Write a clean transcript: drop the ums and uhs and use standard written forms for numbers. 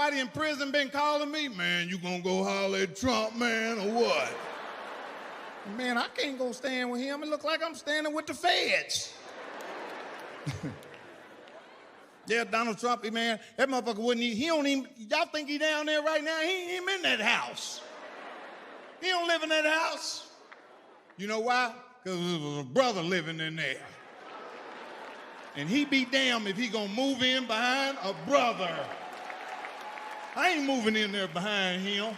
Everybody in prison been calling me, man, you gonna go holler at Trump, man, or what? Man, I can't go stand with him. It look like I'm standing with the feds. Yeah, Donald Trump, man, that motherfucker wouldn't even, he don't even, y'all think he down there right now? He ain't even in that house. He don't live in that house. You know why? Because there was a brother living in there. And he be damned if he gonna move in behind a brother. I ain't moving in there behind him.